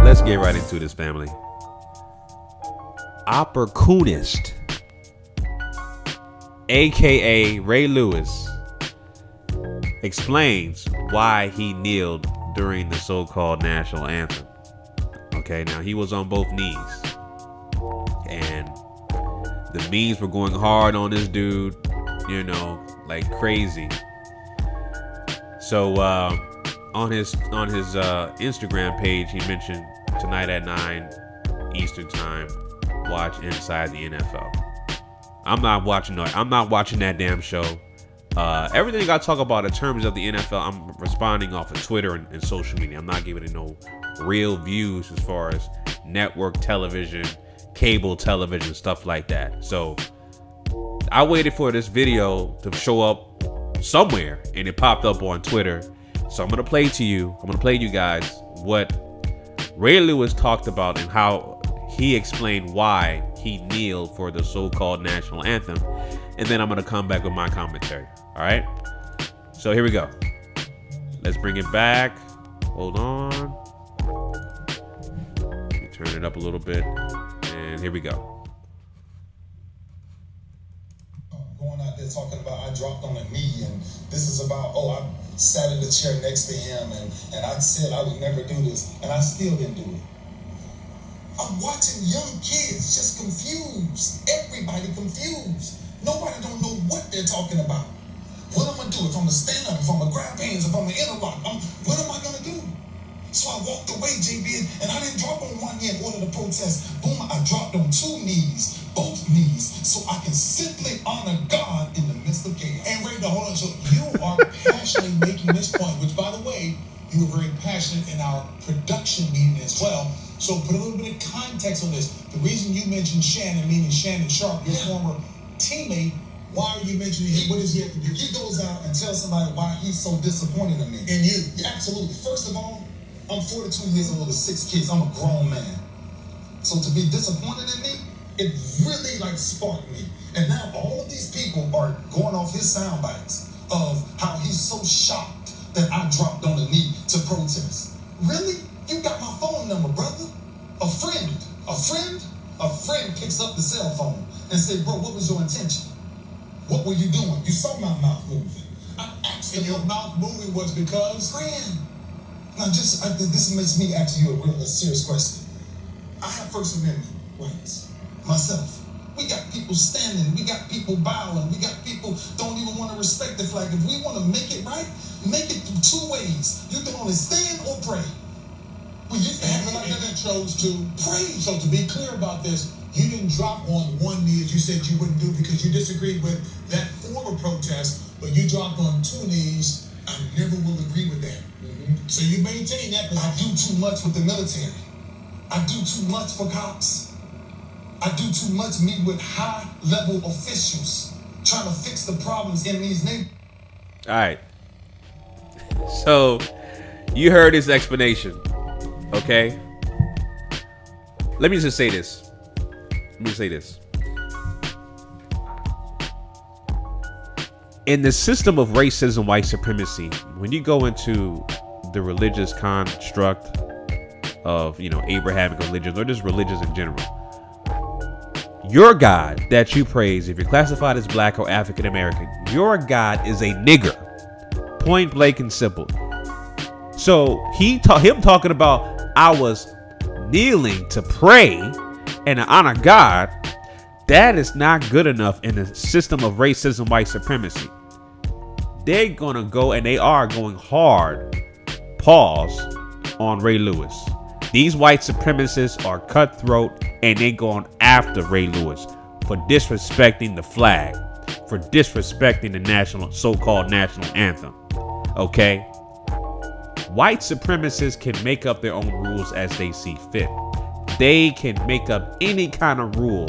Let's get right into this, family. OpporCOONist, aka Ray Lewis, explains why he kneeled during the so-called national anthem. Okay, now he was on both knees, and the memes were going hard on this dude, you know, like crazy. So on his Instagram page, he mentioned tonight at 9 Eastern time, watch Inside the NFL. I'm not watching that damn show. Everything I talk about in terms of the NFL, I'm responding off of Twitter and social media. I'm not giving it no real views as far as network television, cable television, stuff like that. So I waited for this video to show up somewhere, and it popped up on Twitter. So I'm gonna play you guys what Ray Lewis talked about and how he explained why he kneeled for the so-called national anthem, and then I'm gonna come back with my commentary. All right, so here we go. Let's bring it back. Hold on, let me turn it up a little bit, and here we go. Going out there talking about I dropped on a knee, and this is about, oh, I sat in the chair next to him, and I said I would never do this, and I still didn't do it. I'm watching young kids just confused. Everybody confused. Nobody don't know what they're talking about. What am I gonna do? If I'm gonna stand up, if I'm gonna grab hands, if I'm gonna interlock, what am I gonna do? So I walked away, JB, and I didn't drop on one knee in order to protest. Boom, I dropped on two knees, both knees, so I can simply honor God in the midst of chaos. And Ray, hold on. So you are passionately making this point, which, by the way, you were very passionate in our production meeting as well. So put a little bit of context on this. The reason you mentioned Shannon, meaning Shannon Sharp, your former teammate, why are you mentioning him? What does he have to do? He goes out and tells somebody why he's so disappointed in me. In you? Yeah, absolutely. First of all, I'm 42 years old with 6 kids. I'm a grown man. So to be disappointed in me, it really like sparked me. And now all of these people are going off his sound bites of how he's so shocked that I dropped on the knee to protest. Really? You got my phone number, brother. A friend picks up the cell phone and said, bro, what was your intention? What were you doing? You saw my mouth moving. I asked and your mouth moving was because? Friend. Now, this makes me ask you a serious question. I have First Amendment rights myself. We got people standing, we got people bowing, we got people don't even want to respect the flag. If we want to make it right, make it two ways. You can only stand or pray. Well, you chose to pray. So to be clear about this, you didn't drop on one knee as you said you wouldn't do because you disagreed with that form of protest, but you dropped on two knees. I never will agree with that. So you maintain that because I do too much with the military. I do too much for cops. I do too much meet with high-level officials trying to fix the problems in these neighborhoods. All right. So you heard his explanation, okay? Let me just say this. In the system of racism, white supremacy, when you go into the religious construct of, you know, Abrahamic religions or just religions in general, your God that you praise, if you're classified as black or African American, your God is a nigger, point blank and simple. So him talking about I was kneeling to pray and to honor God, that is not good enough in the system of racism, white supremacy. They're gonna go, and they are going hard, pause, on Ray Lewis. These white supremacists are cutthroat, and they going after Ray Lewis for disrespecting the flag, for disrespecting the so-called national anthem. Okay? White supremacists can make up their own rules as they see fit. They can make up any kind of rule,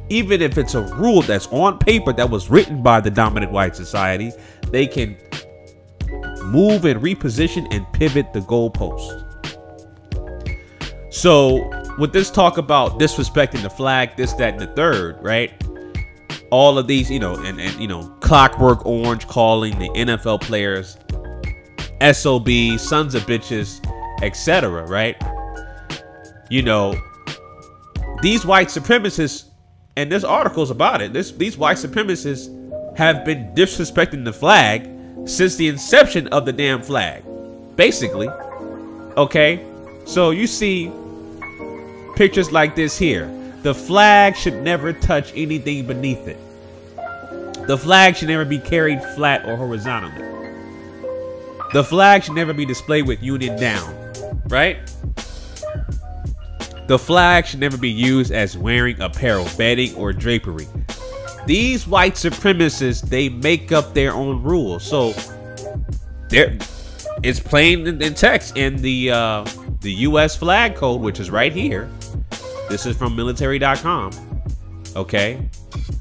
even if it's a rule that's on paper that was written by the dominant white society. They can move and reposition and pivot the goalposts. So with this talk about disrespecting the flag, this, that, and the third, right? All of these, you know, and you know, Clockwork Orange calling the NFL players SOB, sons of bitches, etc., right? you know, these white supremacists, and there's articles about it, these white supremacists have been disrespecting the flag since the inception of the damn flag, basically. Okay, so you see pictures like this here. The flag should never touch anything beneath it. The flag should never be carried flat or horizontally. The flag should never be displayed with union down, right? The flag should never be used as wearing apparel, bedding, or drapery. These white supremacists, they make up their own rules. So it's plain in text in the U.S. flag code, which is right here. This is from military.com. Okay,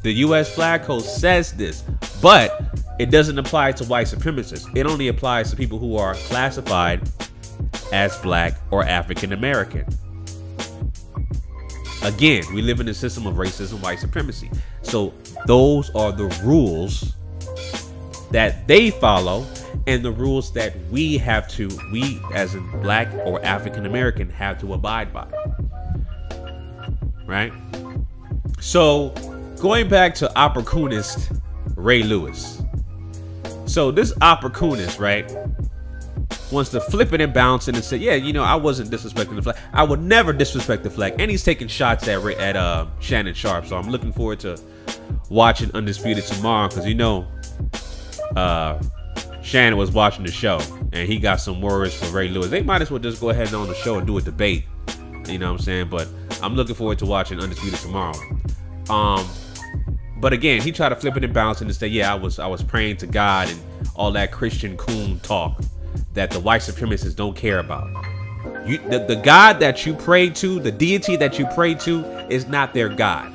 the U.S. flag code says this, but it doesn't apply to white supremacists. It only applies to people who are classified as black or African American. Again, we live in a system of racism, white supremacy. So those are the rules that they follow, and the rules that we as in black or African American, have to abide by. Right? So going back to OpporCOONist Ray Lewis. So this OpporCOONist, right, wants to flip it and bounce it and say, yeah, you know, I wasn't disrespecting the flag. I would never disrespect the flag. And he's taking shots at Shannon Sharpe. So I'm looking forward to watching Undisputed tomorrow, because, you know, Shannon was watching the show and he got some words for Ray Lewis. They might as well just go ahead and on the show and do a debate. You know what I'm saying? But I'm looking forward to watching Undisputed tomorrow. But again, he tried to flip it and bounce it and say, yeah, I was praying to God and all that Christian coon talk that the white supremacists don't care about. The God that you pray to, the deity that you pray to, is not their God.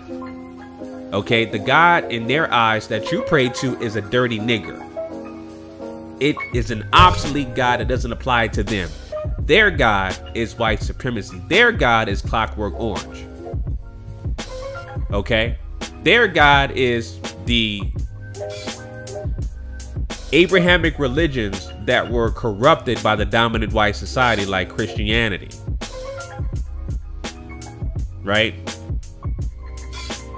Okay, the God in their eyes that you pray to is a dirty nigger. It is an obsolete God that doesn't apply to them. Their God is white supremacy. Their God is Clockwork Orange. Okay, their God is the Abrahamic religions that were corrupted by the dominant white society, like Christianity, right?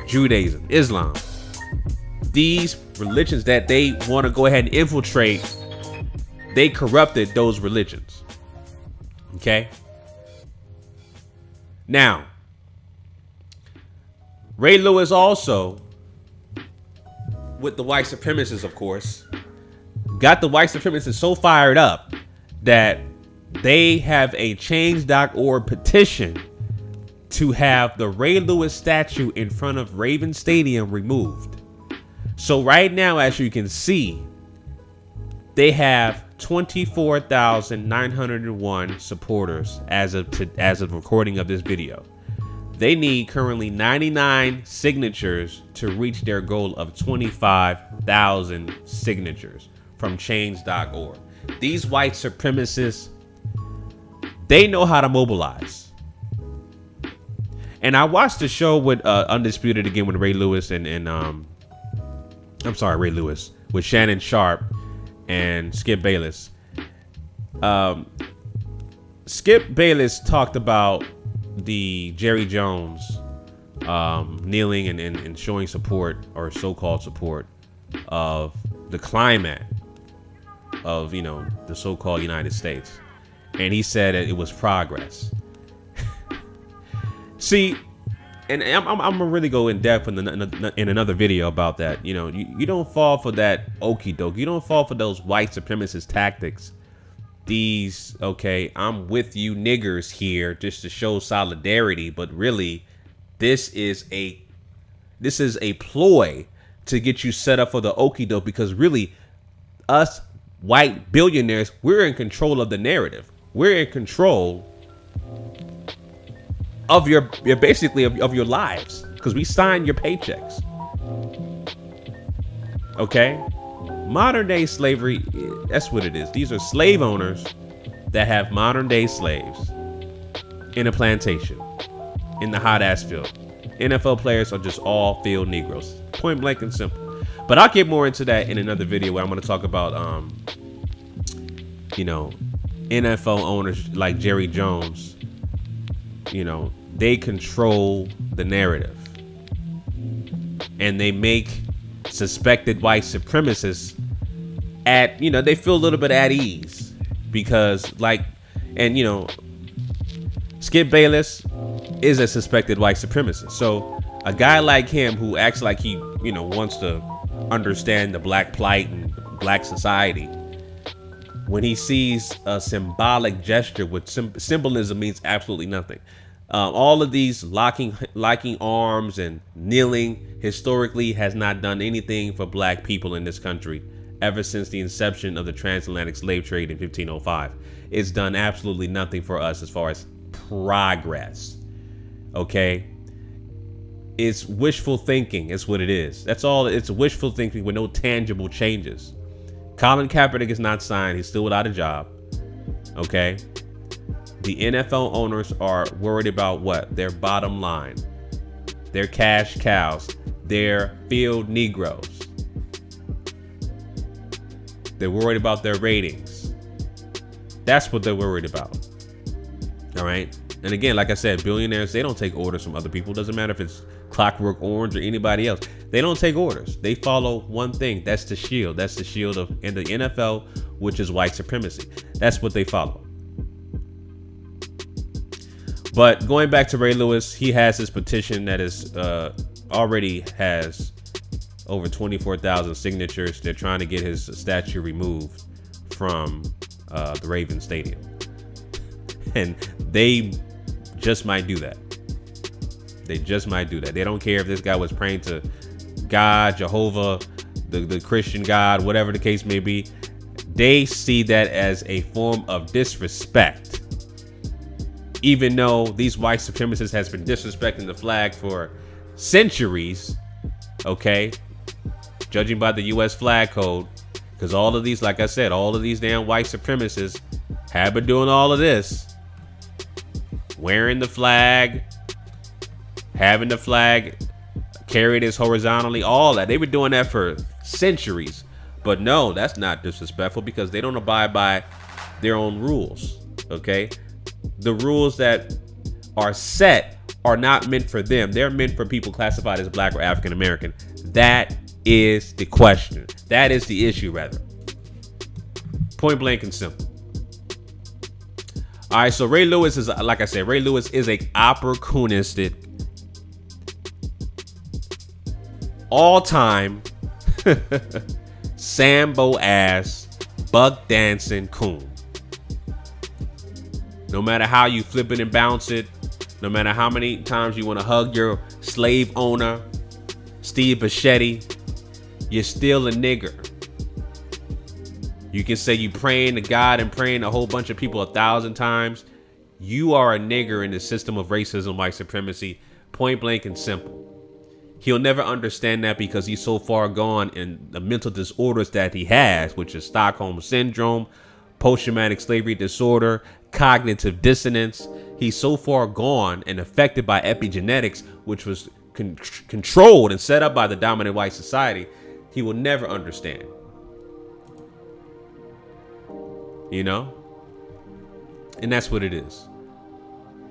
Judaism, Islam. These religions that they want to go ahead and infiltrate, they corrupted those religions. Okay? Now, Ray Lewis also, with the white supremacists, of course, got the white supremacists so fired up that they have a change.org petition to have the Ray Lewis statue in front of Raven Stadium removed. So right now, as you can see, they have 24,901 supporters as of recording of this video. They need currently 99 signatures to reach their goal of 25,000 signatures from change.org. These white supremacists, they know how to mobilize. And I watched the show with Undisputed again with Ray Lewis and Ray Lewis with Shannon Sharpe and Skip Bayless. Skip Bayless talked about the Jerry Jones kneeling and showing support, or so-called support, of the climate of, you know, the so-called United States. And he said that it was progress. See, and I'm gonna really go in depth in another video about that. You know, you don't fall for that okie doke. You don't fall for those white supremacist tactics. These, okay, I'm with you niggers here just to show solidarity, but really, this is a ploy to get you set up for the okie doke, because really, us white billionaires, we're in control of the narrative. We're in control of your basically of your lives, because we sign your paychecks. Okay, modern day slavery, that's what it is. These are slave owners that have modern day slaves in a plantation in the hot ass field. NFL players are just all field Negroes, point blank and simple. But I'll get more into that in another video where I'm going to talk about you know, NFL owners like Jerry Jones you know, they control the narrative, and they make suspected white supremacists at, you know, they feel a little bit at ease because, like, and you know, Skip Bayless is a suspected white supremacist. So a guy like him who acts like he, you know, wants to understand the black plight and black society, when he sees a symbolic gesture with symbolism means absolutely nothing. All of these locking arms and kneeling historically has not done anything for black people in this country ever since the inception of the transatlantic slave trade in 1505. It's done absolutely nothing for us as far as progress. Okay? It's wishful thinking. It's what it is. That's all. It's wishful thinking with no tangible changes. Colin Kaepernick is not signed. He's still without a job. Okay? The NFL owners are worried about what? Their bottom line. Their cash cows. Their field Negroes. They're worried about their ratings. That's what they're worried about. All right? And again, like I said, billionaires, they don't take orders from other people. Doesn't matter if it's Clockwork Orange or anybody else. They don't take orders. They follow one thing. That's the shield. That's the shield of in the NFL, which is white supremacy. That's what they follow. But going back to Ray Lewis, he has his petition that is already has over 24,000 signatures. They're trying to get his statue removed from the Ravens Stadium. And they just might do that. They just might do that. They don't care if this guy was praying to God, Jehovah, the Christian God, whatever the case may be. They see that as a form of disrespect. Even though these white supremacists has been disrespecting the flag for centuries, okay? Judging by the U.S. flag code, because all of these, like I said, all of these damn white supremacists have been doing all of this. Wearing the flag, having the flag carried as horizontally, all that. They've been doing that for centuries. But no, that's not disrespectful because they don't abide by their own rules, okay? The rules that are set are not meant for them. They're meant for people classified as black or African American. That is the question. That is the issue, rather. Point blank and simple. All right, so Ray Lewis is, like I said, Ray Lewis is a OpporCOOnistic, all-time Sambo ass, buck dancing coon. No matter how you flip it and bounce it, no matter how many times you want to hug your slave owner, Steve Bichetti, you're still a nigger. You can say you praying to God and praying a whole bunch of people 1,000 times. You are a nigger in the system of racism, white supremacy, point blank and simple. He'll never understand that because he's so far gone in the mental disorders that he has, which is Stockholm Syndrome, post-traumatic slavery disorder, cognitive dissonance. He's so far gone and affected by epigenetics, which was controlled and set up by the dominant white society. He will never understand. You know? And that's what it is.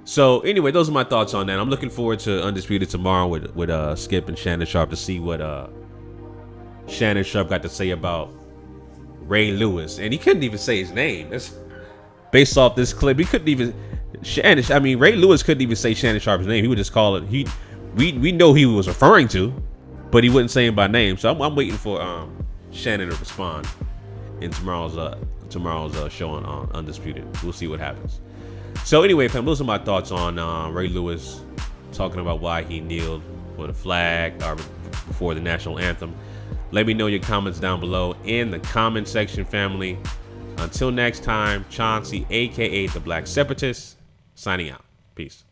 So anyway, those are my thoughts on that. I'm looking forward to Undisputed tomorrow with Skip and Shannon Sharp to see what Shannon Sharp got to say about Ray Lewis. And he couldn't even say his name. That's based off this clip. He couldn't even Ray Lewis couldn't even say Shannon Sharp's name. He would just call it we know he was referring to, but he wouldn't say him by name. So I'm waiting for Shannon to respond in tomorrow's show on Undisputed. We'll see what happens. So anyway, fam, those are my thoughts on Ray Lewis talking about why he kneeled for the flag or before the national anthem. Let me know your comments down below in the comment section, family. Until next time, Chauncey, aka the Black Separatist, signing out. Peace.